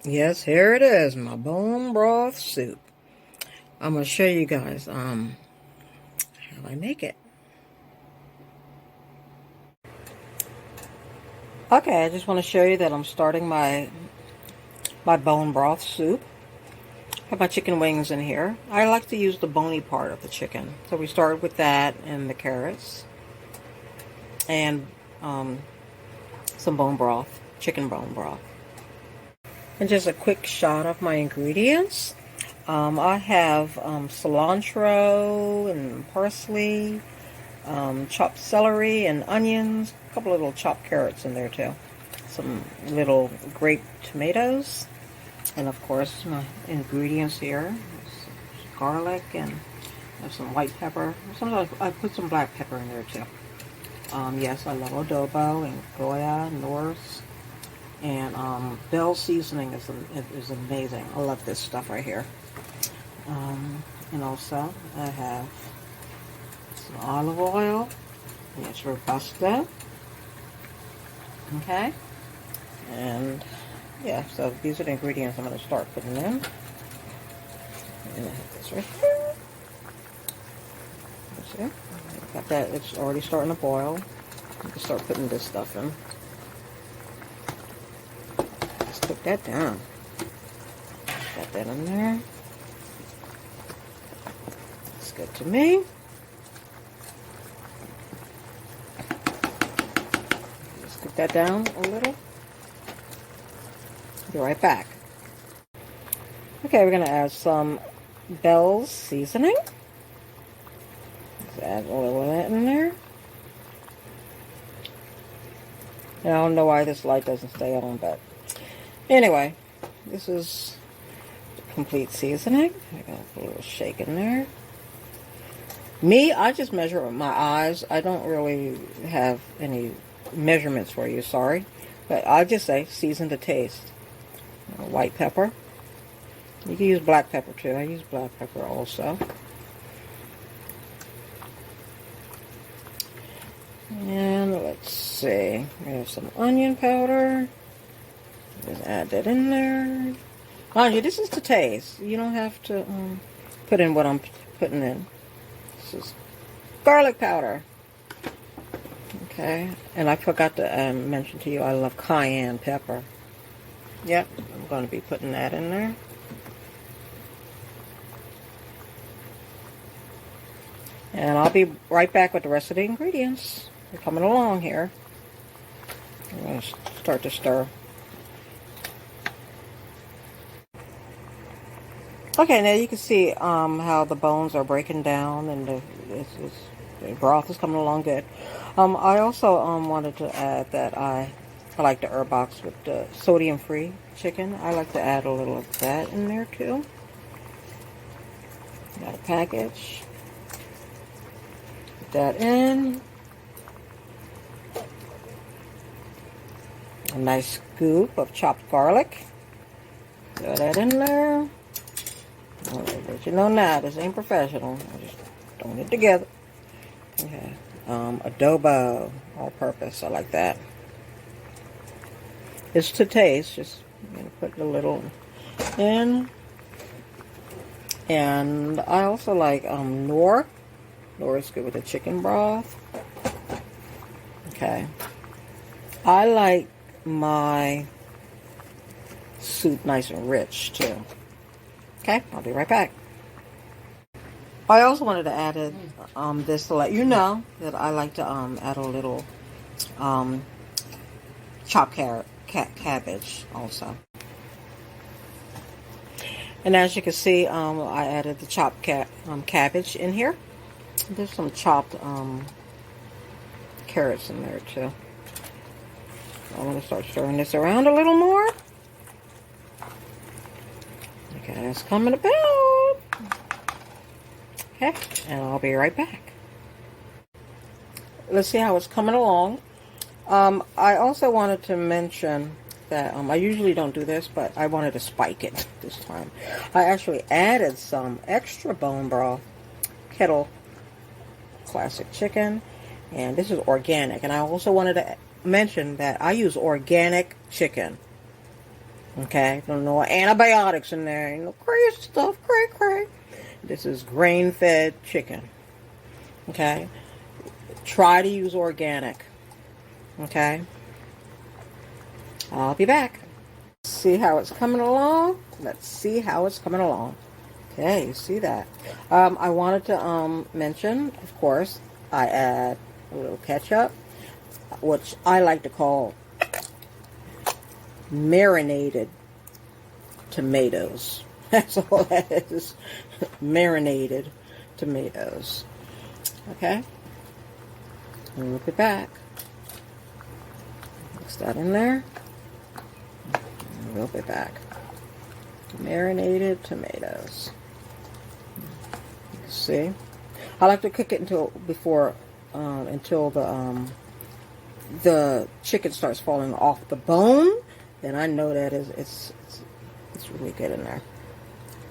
Yes, here it is, my bone broth soup. I'm gonna show you guys how I make it. Okay, I just want to show you that I'm starting my bone broth soup. I have my chicken wings in here. I like to use the bony part of the chicken. So we started with that and the carrots and some bone broth, chicken bone broth. And just a quick shot of my ingredients. I have cilantro and parsley, chopped celery and onions, a couple of little chopped carrots in there too, some little grape tomatoes, and of course my ingredients here, garlic and some white pepper. Sometimes I put some black pepper in there too. Yes, I love adobo and goya, Norse. And Bell seasoning is amazing. I love this stuff right here. And also I have some olive oil. And it's Robusta. Okay. And yeah, so these are the ingredients I'm going to start putting in. And I have this right here. See? Got that. It's already starting to boil. You can start putting this stuff in. Put that down. Got that in there. It's good to me. Just put that down a little. Be right back. Okay, we're going to add some Bell's seasoning. Let's add a little of that in there. And I don't know why this light doesn't stay on, but anyway, this is complete seasoning. I got a little shake in there. Me, I just measure with my eyes. I don't really have any measurements for you, sorry. But I'll just say season to taste. White pepper. You can use black pepper too. I use black pepper also. And let's see. We have some onion powder. Just add that in there. Mind you, this is to taste. You don't have to put in what I'm putting in. This is garlic powder. Okay. And I forgot to mention to you, I love cayenne pepper. Yep, I'm going to be putting that in there. And I'll be right back with the rest of the ingredients. We're coming along here. I'm going to start to stir. Okay, now you can see how the bones are breaking down and the broth is coming along good. I also wanted to add that I like the herb box with the sodium-free chicken. I like to add a little of that in there too. Got a package. Put that in. A nice scoop of chopped garlic. Throw that in there. But you know now, this ain't professional. I just throwing it together. Okay. Adobo, all purpose. I like that. It's to taste. Just put a little in. And I also like Knorr. Knorr is good with the chicken broth. Okay. I like my soup nice and rich too. Okay, I'll be right back. I also wanted to add this to let you know that I like to add a little chopped cabbage also. And as you can see, I added the chopped cabbage in here. There's some chopped carrots in there too. I'm going to start stirring this around a little more. Okay, it's coming about. Okay, and I'll be right back. Let's see how it's coming along. I also wanted to mention that I usually don't do this, but I wanted to spike it this time. I actually added some extra bone broth, kettle classic chicken, and this is organic. And I also wanted to mention that I use organic chicken. Okay, no antibiotics in there. Ain't no crazy stuff, cray. This is grain-fed chicken. Okay, try to use organic. Okay, I'll be back. See how it's coming along? Let's see how it's coming along. Okay, you see that. I wanted to mention, of course, I add a little ketchup, which I like to call marinated tomatoes. That's all that is. Marinated tomatoes. Okay? And we'll be back. Mix that in there. And we'll be back. Marinated tomatoes. See? I like to cook it until the chicken starts falling off the bone. Then I know that it's really good in there.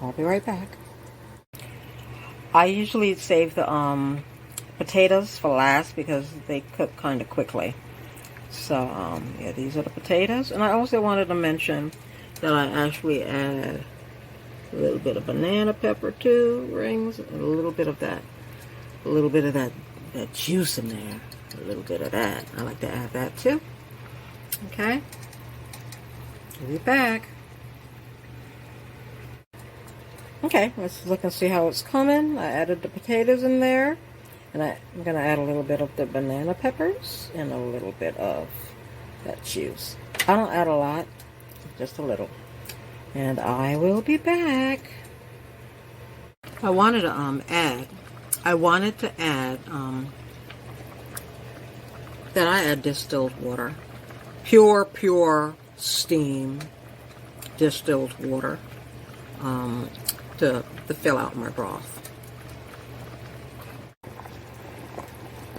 I'll be right back. I usually save the potatoes for last because they cook kind of quickly. So yeah, these are the potatoes. And I also wanted to mention that I actually add a little bit of banana pepper too, rings, and a little bit of that juice in there. A little bit of that. I like to add that too. Okay. We'll be back. Okay, let's look and see how it's coming. I added the potatoes in there. And I'm going to add a little bit of the banana peppers and a little bit of that juice. I don't add a lot, just a little. And I will be back. I wanted to add that I add distilled water. Pure steam distilled water to fill out my broth.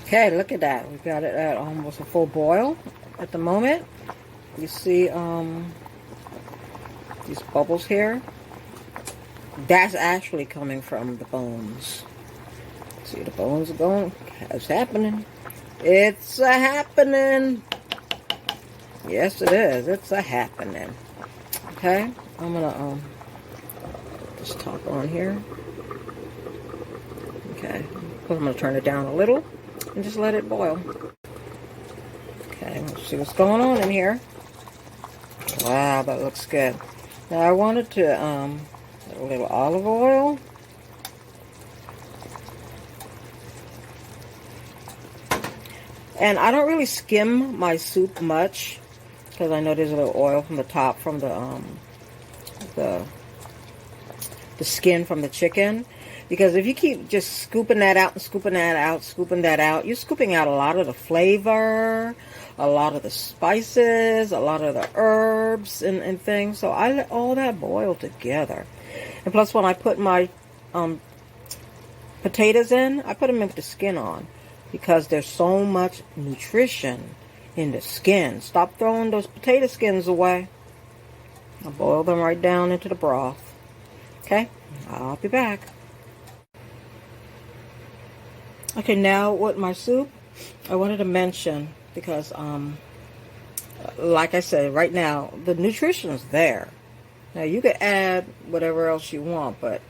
Okay, look at that. We've got it at almost a full boil at the moment. You see these bubbles here? That's actually coming from the bones. See, the bones are going. It's happening. It's a happening. Yes, it is. It's a happening. Okay, I'm gonna put this top on here. Okay, I'm gonna turn it down a little and just let it boil. Okay, let's see what's going on in here. Wow, that looks good. Now I wanted to add a little olive oil. And I don't really skim my soup much because I know there's a little oil from the top from the skin from the chicken. Because if you keep just scooping that out and scooping that out, scooping that out, you're scooping out a lot of the flavor, a lot of the spices, a lot of the herbs and things. So I let all that boil together. And plus when I put my potatoes in, I put them in with the skin on. Because there's so much nutrition in the skin. Stop throwing those potato skins away. I'll boil them right down into the broth. Okay, I'll be back. Okay, now with my soup, I wanted to mention, because like I said, right now, the nutrition is there. Now, you could add whatever else you want, but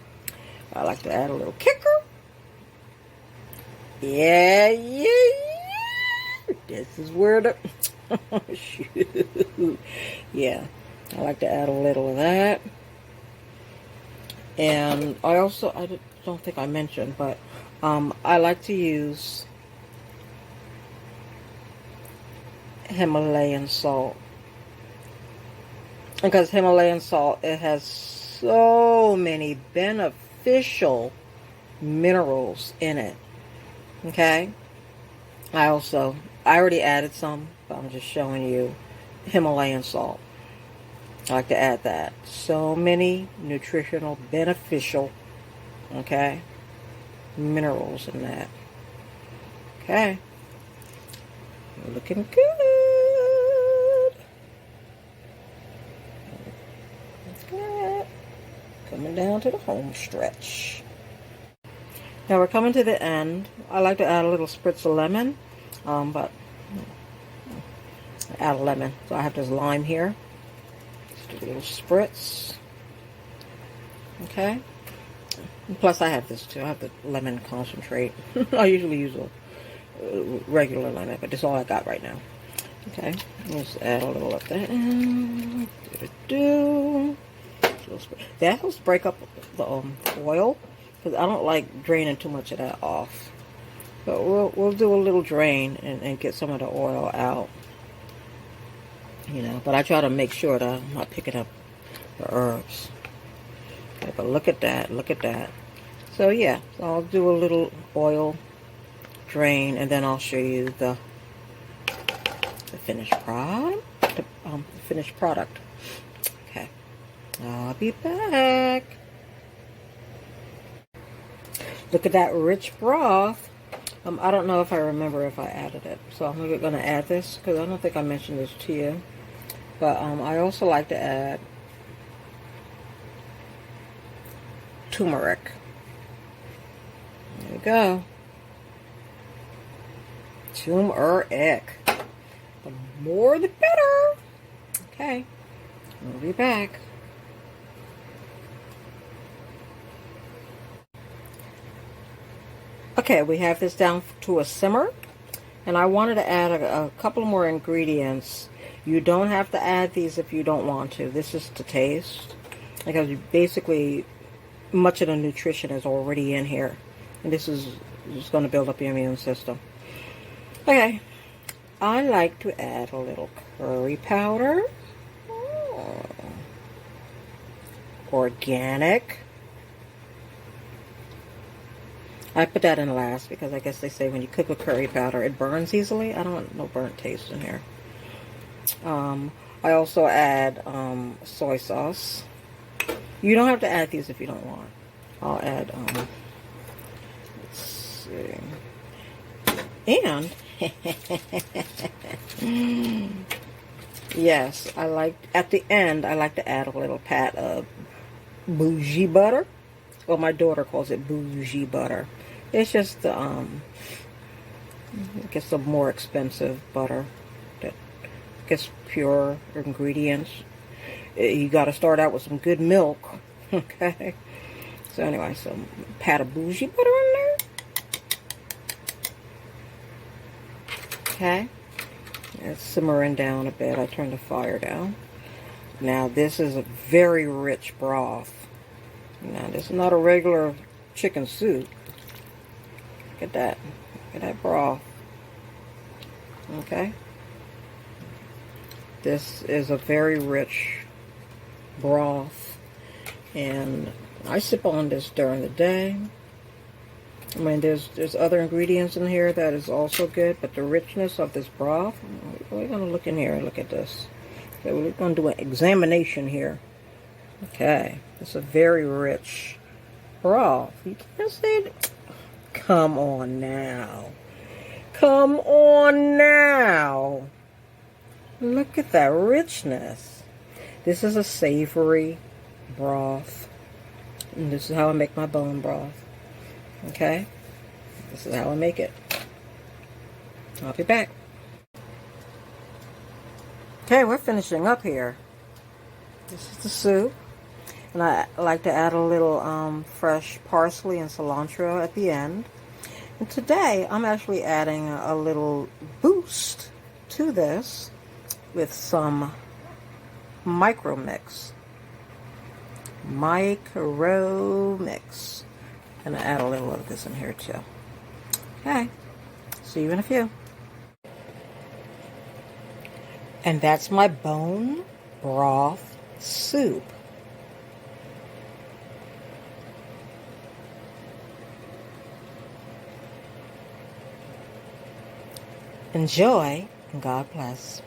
I like to add a little kicker. Yeah. This is where the... Shoot. Yeah, I like to add a little of that. And I don't think I mentioned, but I like to use Himalayan salt. Because Himalayan salt, it has so many beneficial minerals in it. Okay? I already added some, but I'm just showing you Himalayan salt. I like to add that. So many nutritional, beneficial, okay, minerals in that. Okay. Looking good. Okay. Coming down to the home stretch. Now we're coming to the end. I like to add a little spritz of lemon, but add a lemon. So I have this lime here. Do a little spritz. Okay. And plus, I have this too. I have the lemon concentrate. I usually use a regular lemon, but this is all I got right now. Okay. Let's add a little of that. That helps break up the oil, because I don't like draining too much of that off. But we'll do a little drain and get some of the oil out. You know, but I try to make sure that I'm not picking up the herbs. Okay, but look at that, look at that. So yeah, so I'll do a little oil drain, and then I'll show you the finished product. The finished product. Okay, I'll be back. Look at that rich broth. I don't know if I remember if I added it, so I'm going to add this because I don't think I mentioned this to you. But I also like to add turmeric. There we go. Turmeric. The more the better. Okay. We'll be back. Okay, we have this down to a simmer. And I wanted to add a couple more ingredients. You don't have to add these if you don't want to. This is to taste. Because basically, much of the nutrition is already in here. And this is just going to build up your immune system. Okay. I like to add a little curry powder. Organic. I put that in last because I guess they say when you cook with curry powder, it burns easily. I don't want no burnt taste in here. I also add soy sauce. You don't have to add these if you don't want. I'll add, let's see. And, yes, at the end, I like to add a little pat of bougie butter. Well, my daughter calls it bougie butter. It's just, I guess, a more expensive butter that gets pure ingredients. You got to start out with some good milk, okay? So anyway, so pat of bougie butter in there. Okay, it's simmering down a bit. I turned the fire down. Now this is a very rich broth. Now this is not a regular chicken soup. Look at that. Look at that broth. Okay. This is a very rich broth. And I sip on this during the day. I mean, there's other ingredients in here that is also good, but the richness of this broth, we're going to look in here and look at this. Okay, we're going to do an examination here. Okay, it's a very rich broth. You can't say it. Come on now. Come on now. Look at that richness. This is a savory broth. And this is how I make my bone broth. Okay? This is how I make it. I'll be back. Okay, we're finishing up here. This is the soup. And I like to add a little fresh parsley and cilantro at the end. And today, I'm actually adding a little boost to this with some micro mix. Micro mix. I'm going to add a little of this in here too. Okay, see you in a few. And that's my bone broth soup. Enjoy, and God bless.